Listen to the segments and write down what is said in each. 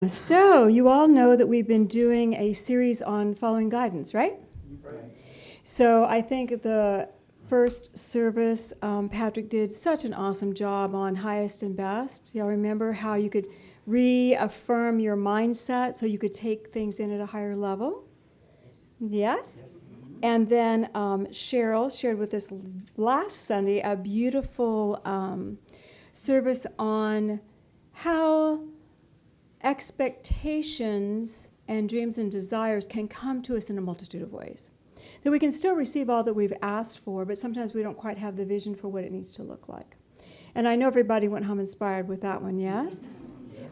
So, you all know that we've been doing a series on following guidance, right? Right. So, I think the first service, Patrick did such an awesome job on highest and best. Y'all remember how you could reaffirm your mindset so you could take things in at a higher level? Yes? And then Cheryl shared with us last Sunday a beautiful service on how expectations and dreams and desires can come to us in a multitude of ways. That we can still receive all that we've asked for, but sometimes we don't quite have the vision for what it needs to look like. And I know everybody went home inspired with that one, yes?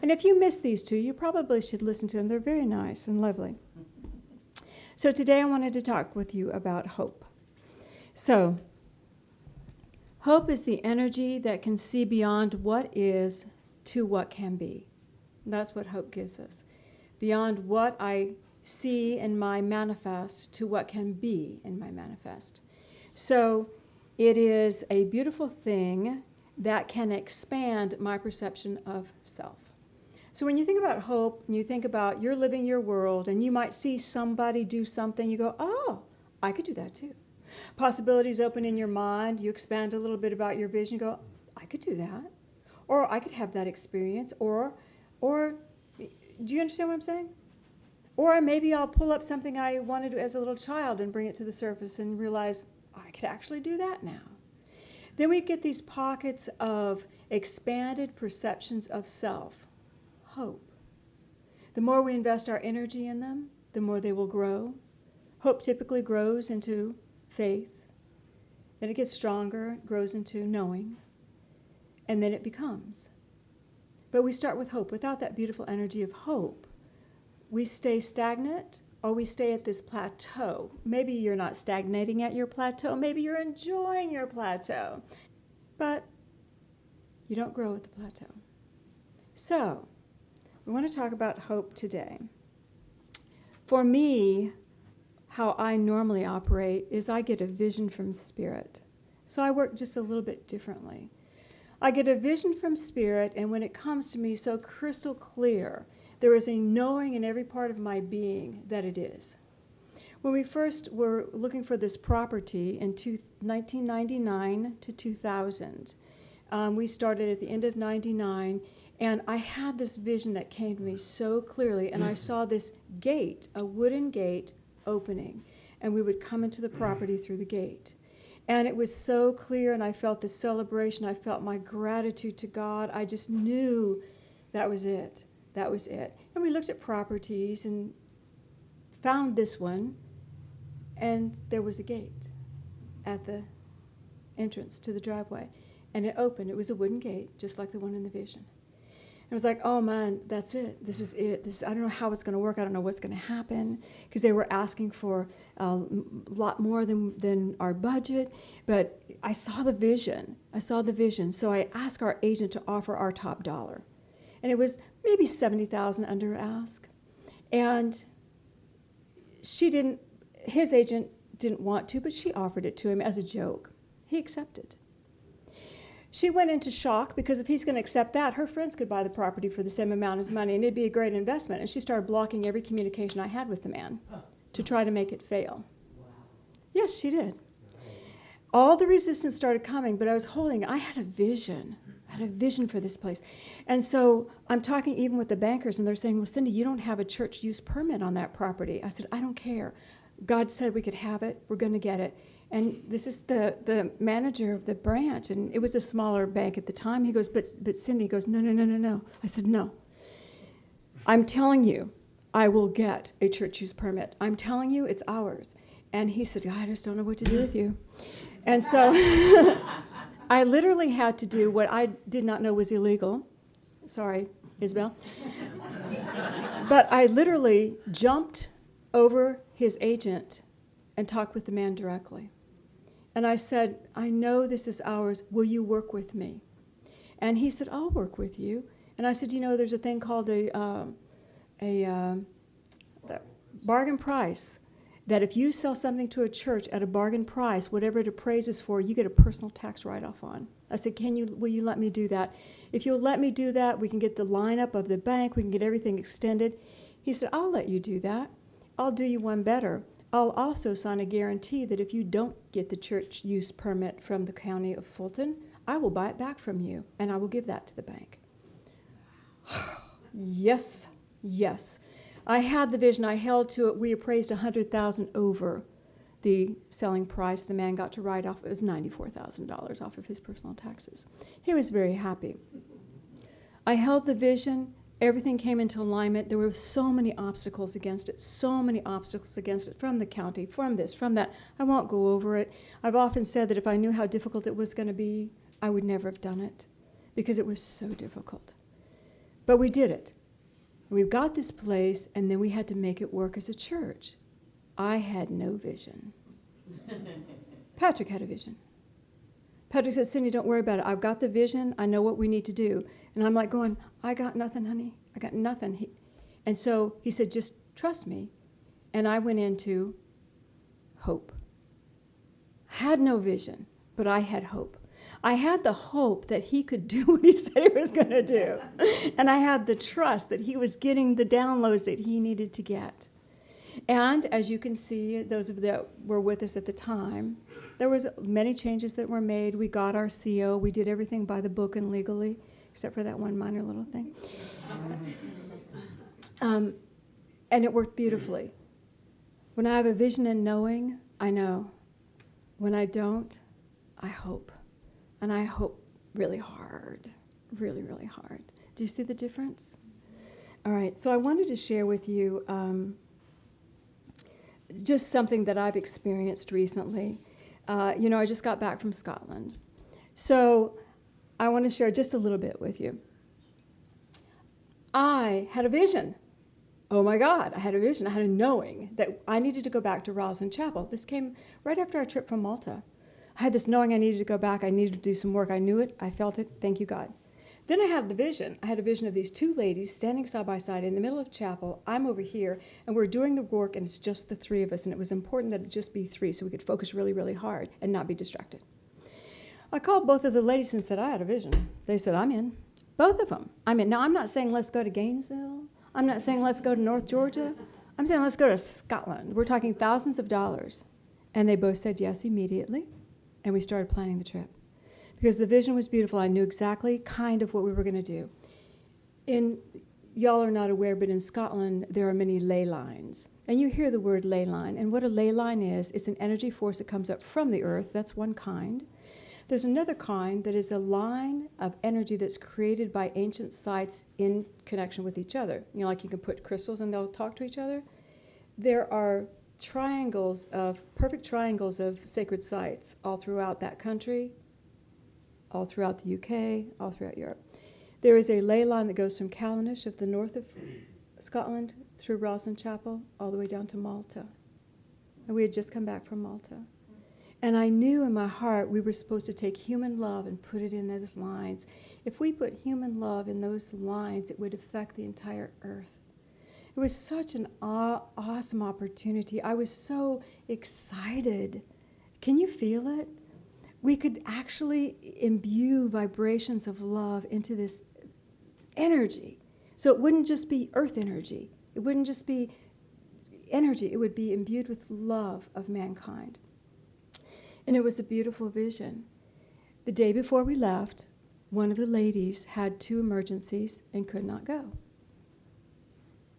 And if you missed these two, you probably should listen to them. They're very nice and lovely. So today I wanted to talk with you about hope. So, hope is the energy that can see beyond what is to what can be. That's what hope gives us. Beyond what I see in my manifest to what can be in my manifest. So it is a beautiful thing that can expand my perception of self. So when you think about hope, and you think about you're living your world, and you might see somebody do something, you go, oh, I could do that too. Possibilities open in your mind, you expand a little bit about your vision, you go, I could do that. Or I could have that experience, or do you understand what I'm saying? Or maybe I'll pull up something I wanted to as a little child and bring it to the surface and realize I could actually do that now. Then we get these pockets of expanded perceptions of self, hope. The more we invest our energy in them, the more they will grow. Hope typically grows into faith. Then it gets stronger, it grows into knowing, and then it becomes. But we start with hope. Without that beautiful energy of hope, we stay stagnant or we stay at this plateau. Maybe you're not stagnating at your plateau. Maybe you're enjoying your plateau. But you don't grow at the plateau. So, we want to talk about hope today. For me, how I normally operate is I get a vision from Spirit. So I work just a little bit differently. I get a vision from Spirit, and when it comes to me so crystal clear, there is a knowing in every part of my being that it is. When we first were looking for this property in 1999 to 2000, we started at the end of 99, and I had this vision that came to me so clearly, and I saw this gate, a wooden gate, opening, and we would come into the property through the gate. And it was so clear, and I felt the celebration. I felt my gratitude to God. I just knew that was it. That was it. And we looked at properties and found this one, and there was a gate at the entrance to the driveway. And it opened. It was a wooden gate, just like the one in the vision. And I was like, oh, man, that's it. This is it. I don't know how it's going to work. I don't know what's going to happen. Because they were asking for a lot more than our budget. But I saw the vision. So I asked our agent to offer our top dollar. And it was maybe $70,000 under ask. And his agent didn't want to, but she offered it to him as a joke. He accepted. She went into shock because if he's going to accept that, her friends could buy the property for the same amount of money, and it'd be a great investment. And she started blocking every communication I had with the man to try to make it fail. Wow. Yes, she did. Nice. All the resistance started coming, but I had a vision. For this place. And so I'm talking even with the bankers, and they're saying, well, Cindy, you don't have a church use permit on that property. I said, I don't care. God said we could have it. We're going to get it. And this is the manager of the branch, and it was a smaller bank at the time. He goes, but Cindy goes, no. I said, no. I'm telling you, I will get a church use permit. I'm telling you, it's ours. And he said, I just don't know what to do with you. And so I literally had to do what I did not know was illegal. Sorry, Isabel. But I literally jumped over his agent and talked with the man directly. And I said, I know this is ours. Will you work with me? And he said, I'll work with you. And I said, there's a thing called a bargain price. that if you sell something to a church at a bargain price, whatever it appraises for, you get a personal tax write-off on. I said, will you let me do that? If you'll let me do that, we can get the lineup of the bank, we can get everything extended. He said, I'll let you do that. I'll do you one better. I'll also sign a guarantee that if you don't get the church use permit from the county of Fulton, I will buy it back from you, and I will give that to the bank. Yes, yes. I had the vision. I held to it. We appraised $100,000 over the selling price. The man got to write off. It was $94,000 off of his personal taxes. He was very happy. I held the vision. Everything came into alignment. There were so many obstacles against it, from the county, from this, from that. I won't go over it. I've often said that if I knew how difficult it was going to be, I would never have done it because it was so difficult. But we did it. We've got this place, and then we had to make it work as a church. I had no vision. Patrick had a vision. Patrick said, Cindy, don't worry about it. I've got the vision. I know what we need to do. And I'm like going, I got nothing, honey. I got nothing. And so he said, just trust me. And I went into hope. Had no vision, but I had hope. I had the hope that he could do what he said he was going to do. And I had the trust that he was getting the downloads that he needed to get. And as you can see, those of you that were with us at the time, there was many changes that were made. We got our CO. We did everything by the book and legally, except for that one minor little thing. And it worked beautifully. When I have a vision and knowing, I know. When I don't, I hope. And I hope really hard, really, really hard. Do you see the difference? All right, so I wanted to share with you just something that I've experienced recently. I just got back from Scotland. So I want to share just a little bit with you. I had a vision. Oh my God, I had a vision. I had a knowing that I needed to go back to Roslyn Chapel. This came right after our trip from Malta. I had this knowing I needed to go back. I needed to do some work. I knew it. I felt it. Thank you, God. Then I had the vision. I had a vision of these two ladies standing side by side in the middle of chapel. I'm over here, and we're doing the work, and it's just the three of us, and it was important that it just be three so we could focus really, really hard and not be distracted. I called both of the ladies and said, I had a vision. They said, I'm in. Both of them. I'm in. Now, I'm not saying let's go to Gainesville. I'm not saying let's go to North Georgia. I'm saying let's go to Scotland. We're talking thousands of dollars. And they both said yes immediately. And we started planning the trip. Because the vision was beautiful. I knew exactly kind of what we were going to do. Y'all are not aware, but in Scotland, there are many ley lines. And you hear the word ley line. And what a ley line is, it's an energy force that comes up from the earth. That's one kind. There's another kind that is a line of energy that's created by ancient sites in connection with each other. Like you can put crystals and they'll talk to each other. There are perfect triangles of sacred sites all throughout that country, all throughout the UK, all throughout Europe. There is a ley line that goes from Callanish of the north of Scotland through Roslyn Chapel all the way down to Malta. And we had just come back from Malta. And I knew in my heart we were supposed to take human love and put it in those lines. If we put human love in those lines, it would affect the entire earth. It was such an awesome opportunity. I was so excited. Can you feel it? We could actually imbue vibrations of love into this energy. So it wouldn't just be earth energy. It wouldn't just be energy. It would be imbued with love of mankind. And it was a beautiful vision. The day before we left, one of the ladies had 2 emergencies and could not go.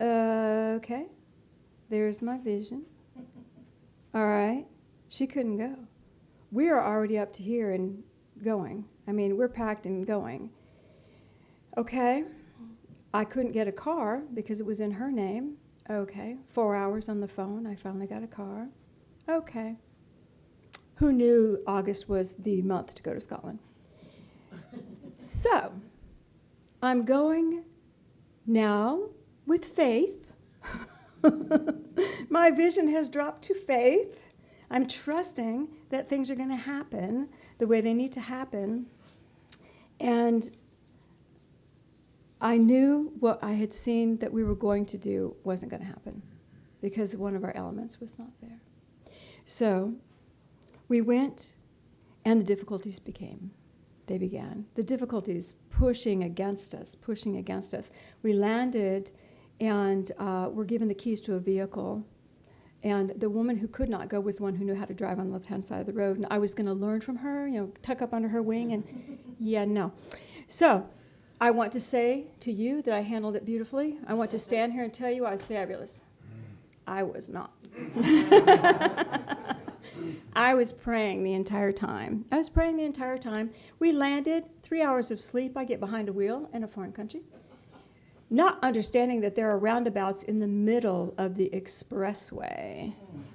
Okay, there's my vision. All right, she couldn't go. We are already up to here and going. I mean, we're packed and going. Okay, I couldn't get a car because it was in her name. Okay, 4 hours on the phone, I finally got a car. Okay. Who knew August was the month to go to Scotland? So, I'm going now with faith. My vision has dropped to faith. I'm trusting that things are going to happen the way they need to happen. And I knew what I had seen that we were going to do wasn't going to happen because one of our elements was not there. So we went, and the difficulties began. The difficulties pushing against us. We landed, and were given the keys to a vehicle. And the woman who could not go was the one who knew how to drive on the left-hand side of the road. And I was going to learn from her, tuck up under her wing. And yeah, no. So I want to say to you that I handled it beautifully. I want to stand here and tell you I was fabulous. I was not. I was praying the entire time. We landed, 3 hours of sleep. I get behind a wheel in a foreign country, not understanding that there are roundabouts in the middle of the expressway.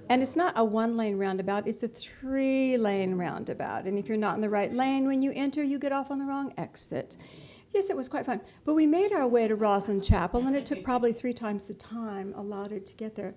And it's not a one-lane roundabout, it's a 3-lane roundabout. And if you're not in the right lane when you enter, you get off on the wrong exit. Yes, it was quite fun. But we made our way to Roslyn Chapel, and it took probably 3 times the time allotted to get there.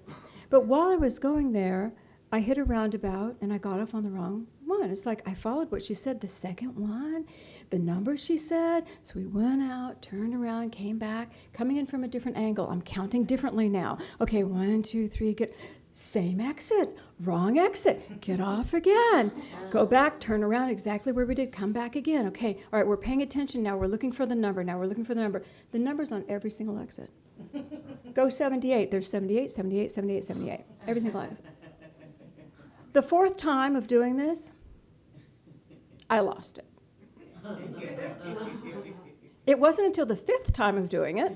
But while I was going there, I hit a roundabout, and I got off on the wrong one. It's like I followed what she said, the second one, the number she said. So we went out, turned around, came back, coming in from a different angle. I'm counting differently now. Okay, 1, 2, 3, get... Same exit, wrong exit, get off again. Go back, turn around exactly where we did, come back again. Okay, all right, we're paying attention now. We're looking for the number. The number's on every single exit. Go 78, there's 78, 78, 78, 78. Every single exit. The 4th time of doing this, I lost it. It wasn't until the 5th time of doing it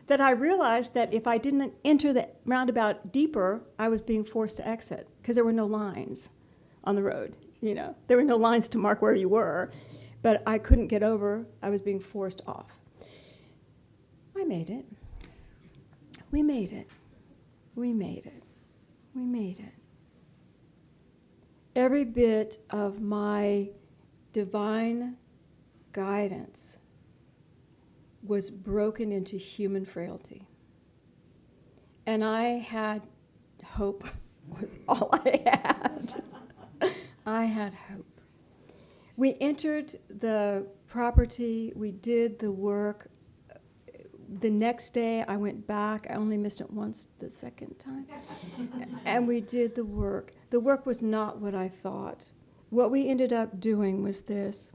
that I realized that if I didn't enter the roundabout deeper, I was being forced to exit because there were no lines on the road. There were no lines to mark where you were, but I couldn't get over. I was being forced off. I made it. We made it. Every bit of my divine guidance was broken into human frailty. And I had hope, was all I had. I had hope. We entered the property, we did the work. The next day I went back, I only missed it once the second time. And we did the work. The work was not what I thought. What we ended up doing was this.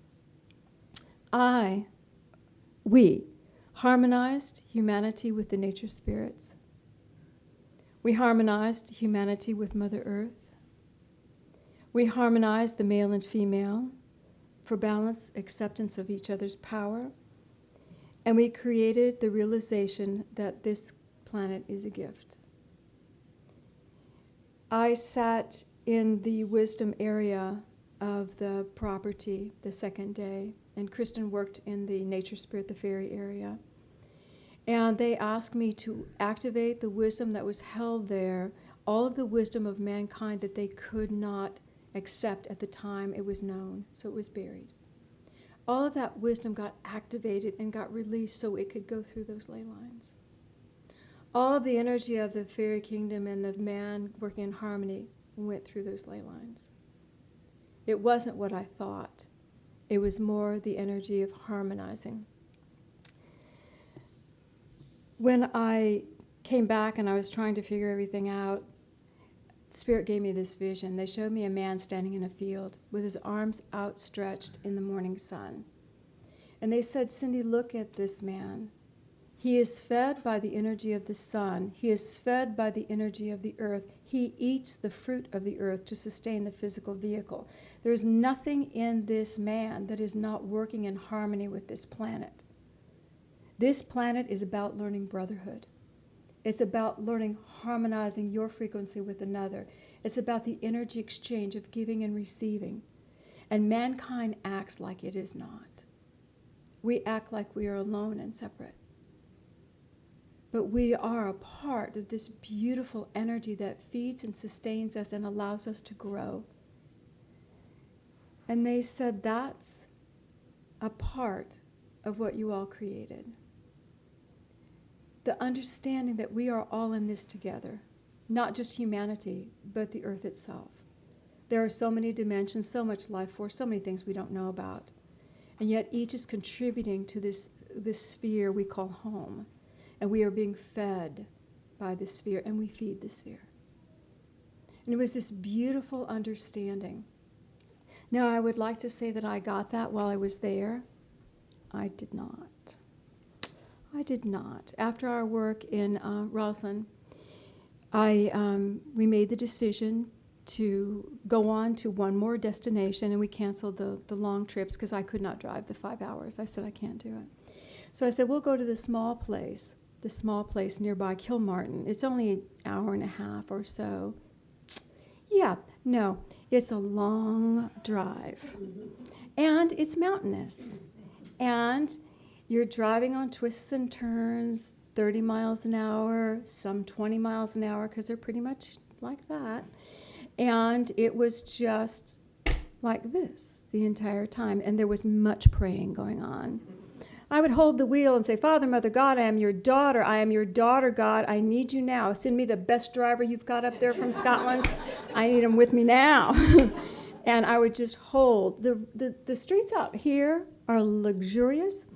We harmonized humanity with the nature spirits. We harmonized humanity with Mother Earth. We harmonized the male and female for balance, acceptance of each other's power. And we created the realization that this planet is a gift. I sat in the wisdom area of the property the second day, and Kristen worked in the nature spirit, the fairy area. And they asked me to activate the wisdom that was held there, all of the wisdom of mankind that they could not accept at the time it was known, so it was buried. All of that wisdom got activated and got released so it could go through those ley lines. All of the energy of the fairy kingdom and the man working in harmony went through those ley lines. It wasn't what I thought. It was more the energy of harmonizing. When I came back and I was trying to figure everything out, Spirit gave me this vision. They showed me a man standing in a field with his arms outstretched in the morning sun. And they said, Cindy, look at this man. He is fed by the energy of the sun. He is fed by the energy of the earth. He eats the fruit of the earth to sustain the physical vehicle. There is nothing in this man that is not working in harmony with this planet. This planet is about learning brotherhood. It's about learning harmonizing your frequency with another. It's about the energy exchange of giving and receiving. And mankind acts like it is not. We act like we are alone and separate. But we are a part of this beautiful energy that feeds and sustains us and allows us to grow. And they said that's a part of what you all created. The understanding that we are all in this together, not just humanity, but the earth itself. There are so many dimensions, so much life force, so many things we don't know about. And yet each is contributing to this sphere we call home. And we are being fed by the sphere, and we feed the sphere. And it was this beautiful understanding. Now, I would like to say that I got that while I was there. I did not. I did not. After our work in Roslyn, we made the decision to go on to one more destination, and we canceled the long trips because I could not drive the 5 hours. I said, I can't do it. So I said, we'll go to the small place nearby Kilmartin. It's only an hour and a half or so. Yeah, no, it's a long drive. And it's mountainous. And you're driving on twists and turns, 30 miles an hour, some 20 miles an hour, because they're pretty much like that. And it was just like this the entire time. And there was much praying going on. I would hold the wheel and say, Father, Mother, God, I am your daughter. I am your daughter, God. I need you now. Send me the best driver you've got up there from Scotland. I need him with me now. And I would just hold. The streets out here are luxurious.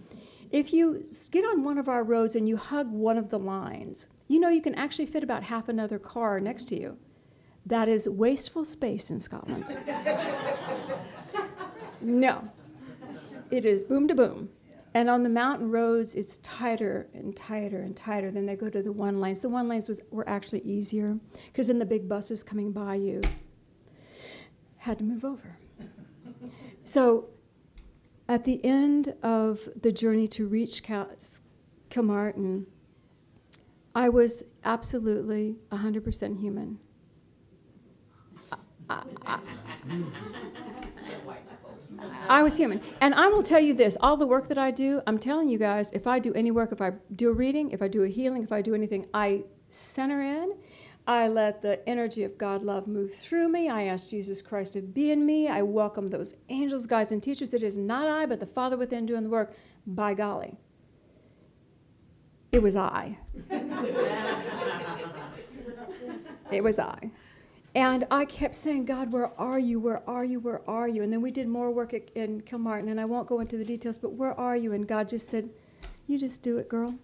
If you get on one of our roads and you hug one of the lines, you can actually fit about half another car next to you. That is wasteful space in Scotland. No. It is boom to boom. And on the mountain roads, it's tighter and tighter and tighter. Then they go to the one lanes. The one lanes were actually easier because then the big buses coming by you had to move over. So at the end of the journey to reach Kilmartin, I was absolutely 100% human. I was human. And I will tell you this, all the work that I do, I'm telling you guys, if I do any work, if I do a reading, if I do a healing, if I do anything, I center in. I let the energy of God love move through me. I ask Jesus Christ to be in me. I welcome those angels, guides, and teachers. It is not I, but the Father within doing the work. By golly. It was I. It was I. And I kept saying, God, where are you? Where are you? Where are you? And then we did more work in Kilmartin, and I won't go into the details, but where are you? And God just said, you just do it, girl.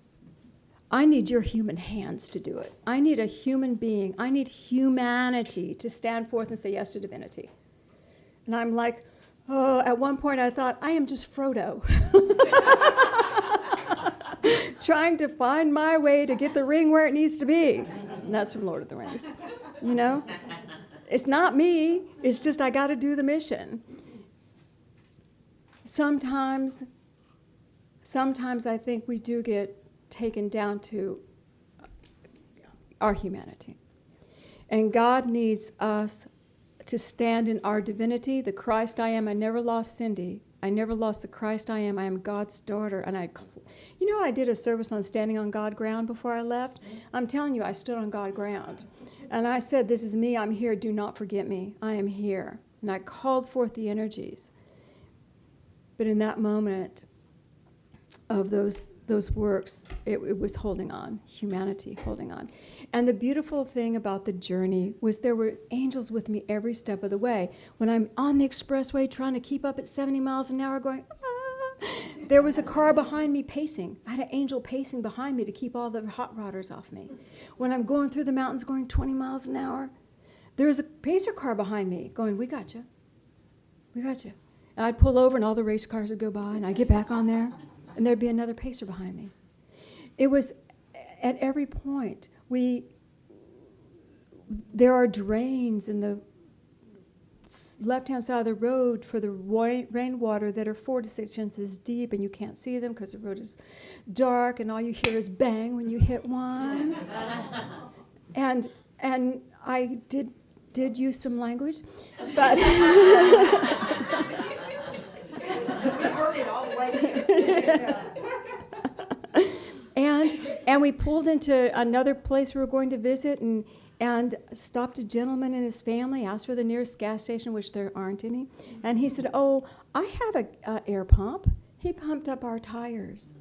I need your human hands to do it. I need a human being. I need humanity to stand forth and say yes to divinity. And I'm like, oh, at one point I thought, I am just Frodo. Trying to find my way to get the ring where it needs to be. And that's from Lord of the Rings. It's not me. It's just I got to do the mission. Sometimes I think we do get taken down to our humanity. And God needs us to stand in our divinity, the Christ I am. I never lost Cindy. I never lost the Christ I am. I am God's daughter. And I did a service on standing on God ground before I left. I'm telling you, I stood on God ground. And I said, this is me. I'm here. Do not forget me. I am here. And I called forth the energies. But in that moment of those works, it was holding on, humanity holding on. And the beautiful thing about the journey was there were angels with me every step of the way. When I'm on the expressway trying to keep up at 70 miles an hour going, there was a car behind me pacing. I had an angel pacing behind me to keep all the hot rodders off me. When I'm going through the mountains going 20 miles an hour, there's a pacer car behind me going, we got you. We got you. And I'd pull over and all the race cars would go by and I'd get back on there and there'd be another pacer behind me. It was at every point. There are drains in the left-hand side of the road for the rainwater that are 4 to 6 inches deep, and you can't see them because the road is dark, and all you hear is bang when you hit one. and I did use some language, but We heard it all the way here. and we pulled into another place we were going to visit, and stopped a gentleman and his family, asked for the nearest gas station, which there aren't any. And he said, oh, I have an air pump. He pumped up our tires.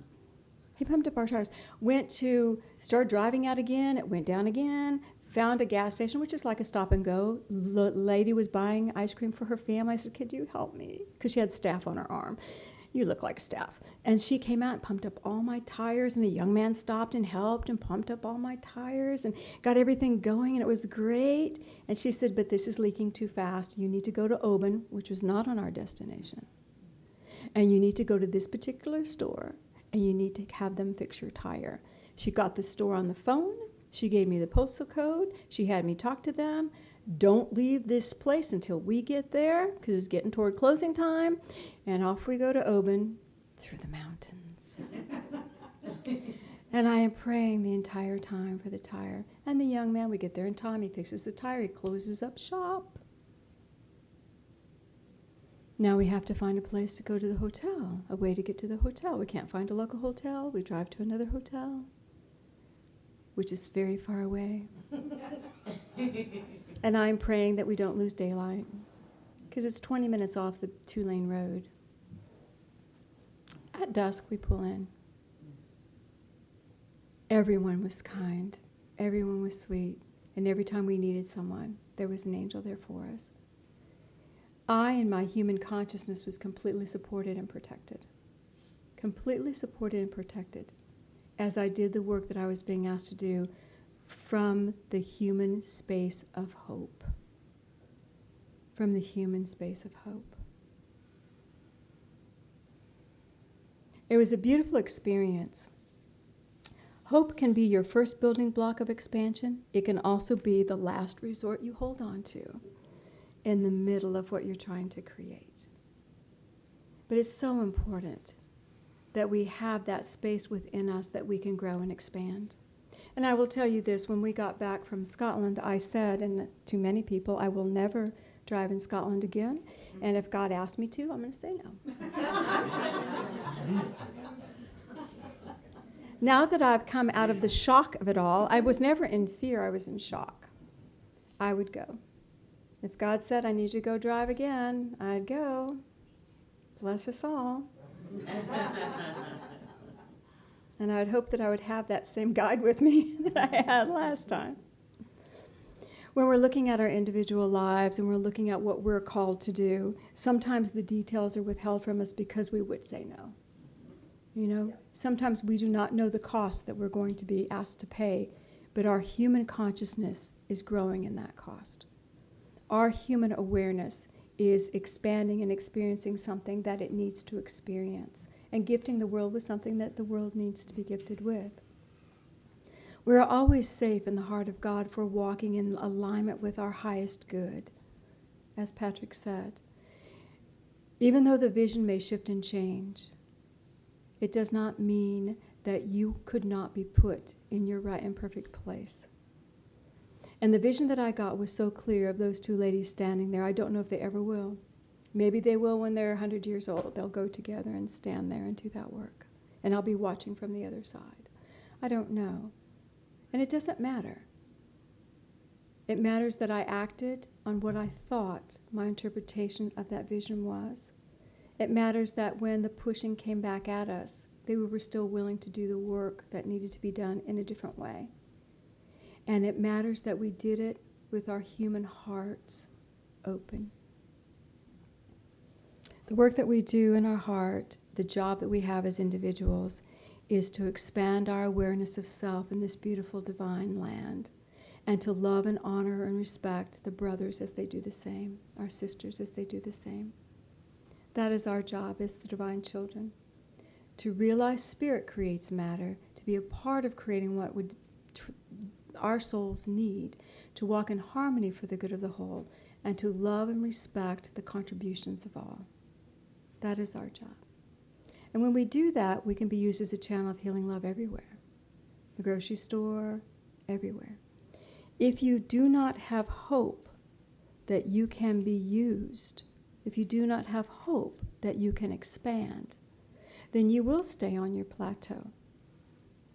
Went to start driving out again. It went down again. Found a gas station, which is like a stop and go. Lady was buying ice cream for her family. I said, could you help me? Because she had staph on her arm. you look like Steph. And she came out and pumped up all my tires, and a young man stopped and helped and pumped up all my tires and got everything going, and it was great. And she said, but this is leaking too fast. You need to go to Oban, which was not on our destination. And you need to go to this particular store, and you need to have them fix your tire. She got the store on the phone. She gave me the postal code. She had me talk to them. Don't leave this place until we get there, because it's getting toward closing time. And off we go to Oban through the mountains. And I am praying the entire time for the tire. And the young man, we get there in time. He fixes the tire. He closes up shop. Now we have to find a place to go to the hotel, a way to get to the hotel. We can't find a local hotel. We drive to another hotel, which is very far away. And I'm praying that we don't lose daylight, because it's 20 minutes off the 2-lane road. At dusk, we pull in. Everyone was kind. Everyone was sweet. And every time we needed someone, there was an angel there for us. I, in my human consciousness, was completely supported and protected. Completely supported and protected as I did the work that I was being asked to do from the human space of hope. From the human space of hope. It was a beautiful experience. Hope can be your first building block of expansion. It can also be the last resort you hold on to in the middle of what you're trying to create. But it's so important that we have that space within us that we can grow and expand. And I will tell you this, when we got back from Scotland, I said, and to many people, I will never drive in Scotland again. And if God asked me to, I'm going to say no. Now that I've come out of the shock of it all, I was never in fear, I was in shock. I would go. If God said, I need you to go drive again, I'd go. Bless us all. And I would hope that I would have that same guide with me that I had last time. When we're looking at our individual lives and we're looking at what we're called to do, sometimes the details are withheld from us because we would say no. You know, sometimes we do not know the cost that we're going to be asked to pay, but our human consciousness is growing in that cost. Our human awareness is expanding and experiencing something that it needs to experience, and gifting the world with something that the world needs to be gifted with. We're always safe in the heart of God for walking in alignment with our highest good, as Patrick said. Even though the vision may shift and change, it does not mean that you could not be put in your right and perfect place. And the vision that I got was so clear of those two ladies standing there. I don't know if they ever will. Maybe they will when they're 100 years old. They'll go together and stand there and do that work. And I'll be watching from the other side. I don't know. And it doesn't matter. It matters that I acted on what I thought my interpretation of that vision was. It matters that when the pushing came back at us, they were still willing to do the work that needed to be done in a different way. And it matters that we did it with our human hearts open. The work that we do in our heart, the job that we have as individuals, is to expand our awareness of self in this beautiful divine land, and to love and honor and respect the brothers as they do the same, our sisters as they do the same. That is our job as the divine children, to realize spirit creates matter, to be a part of creating what would our souls need, to walk in harmony for the good of the whole, and to love and respect the contributions of all. That is our job. And when we do that, we can be used as a channel of healing love everywhere. The grocery store, everywhere. If you do not have hope that you can be used, if you do not have hope that you can expand, then you will stay on your plateau,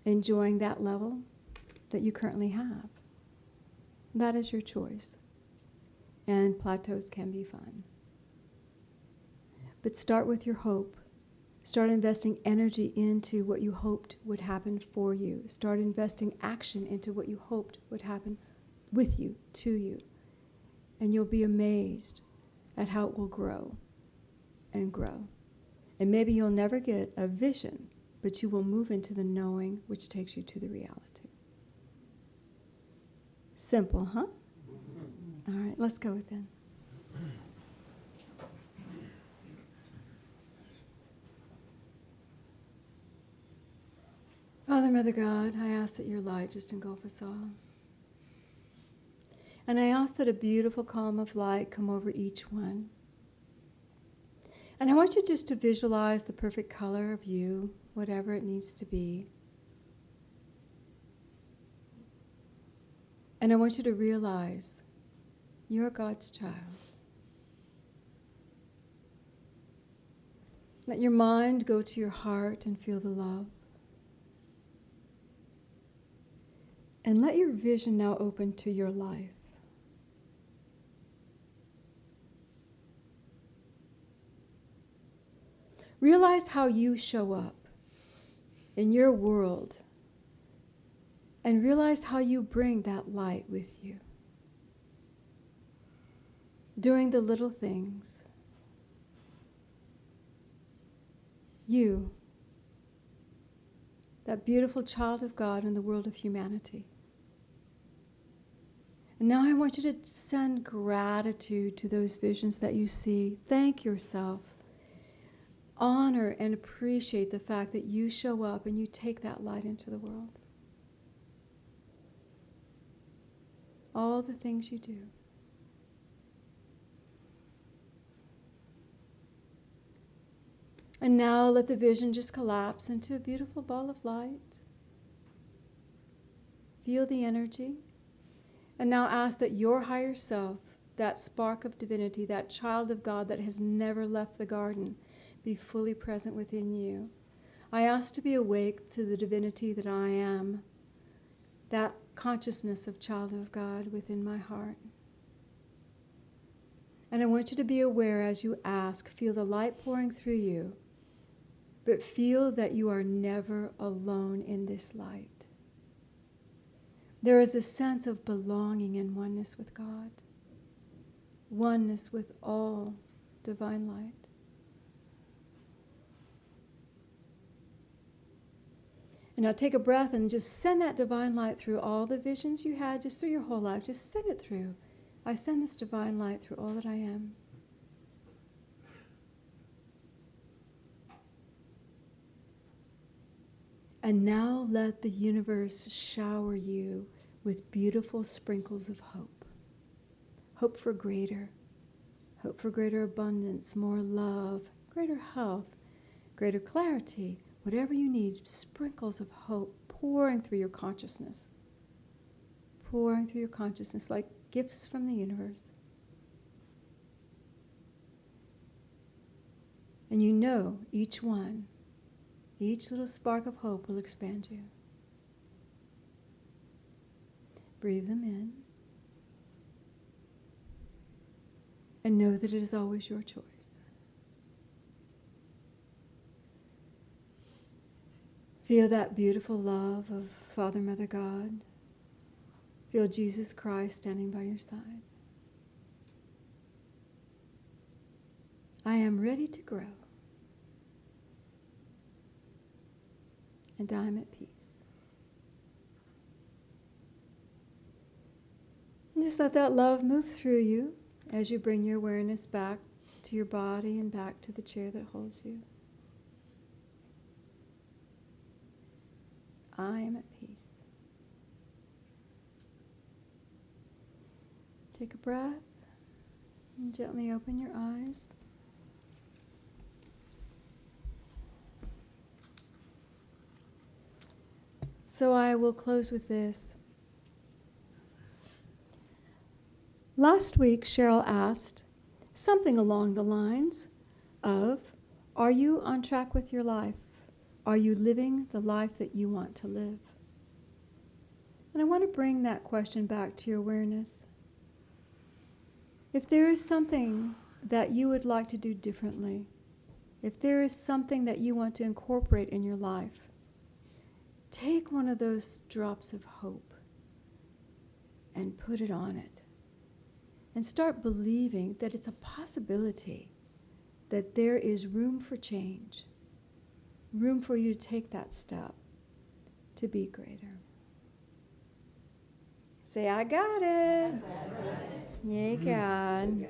enjoying that level that you currently have. That is your choice. And plateaus can be fun. But start with your hope. Start investing energy into what you hoped would happen for you. Start investing action into what you hoped would happen with you, to you. And you'll be amazed at how it will grow and grow. And maybe you'll never get a vision, but you will move into the knowing, which takes you to the reality. Simple, huh? All right, let's go within. Father, Mother God, I ask that your light just engulf us all. And I ask that a beautiful calm of light come over each one. And I want you just to visualize the perfect color of you, whatever it needs to be. And I want you to realize you're God's child. Let your mind go to your heart and feel the love. And let your vision now open to your life. Realize how you show up in your world, and realize how you bring that light with you. Doing the little things. You, that beautiful child of God in the world of humanity. And now I want you to send gratitude to those visions that you see. Thank yourself. Honor and appreciate the fact that you show up and you take that light into the world. All the things you do. And now let the vision just collapse into a beautiful ball of light. Feel the energy. And now ask that your higher self, that spark of divinity, that child of God that has never left the garden, be fully present within you. I ask to be awake to the divinity that I am, that consciousness of child of God within my heart. And I want you to be aware as you ask, feel the light pouring through you, but feel that you are never alone in this light. There is a sense of belonging and oneness with God, oneness with all divine light. And now take a breath and just send that divine light through all the visions you had, just through your whole life. Just send it through. I send this divine light through all that I am. And now let the universe shower you with beautiful sprinkles of hope. Hope for greater abundance, more love, greater health, greater clarity, whatever you need, sprinkles of hope pouring through your consciousness. Pouring through your consciousness like gifts from the universe. And you know each one, each little spark of hope will expand you. Breathe them in. And know that it is always your choice. Feel that beautiful love of Father, Mother, God. Feel Jesus Christ standing by your side. I am ready to grow. And I'm at peace. And just let that love move through you as you bring your awareness back to your body and back to the chair that holds you. I am at peace. Take a breath and gently open your eyes. So I will close with this. Last week, Cheryl asked something along the lines of, are you on track with your life? Are you living the life that you want to live? And I want to bring that question back to your awareness. If there is something that you would like to do differently, if there is something that you want to incorporate in your life, take one of those drops of hope and put it on it. And start believing that it's a possibility that there is room for change, room for you to take that step to be greater. Say, I got it. Yay, God.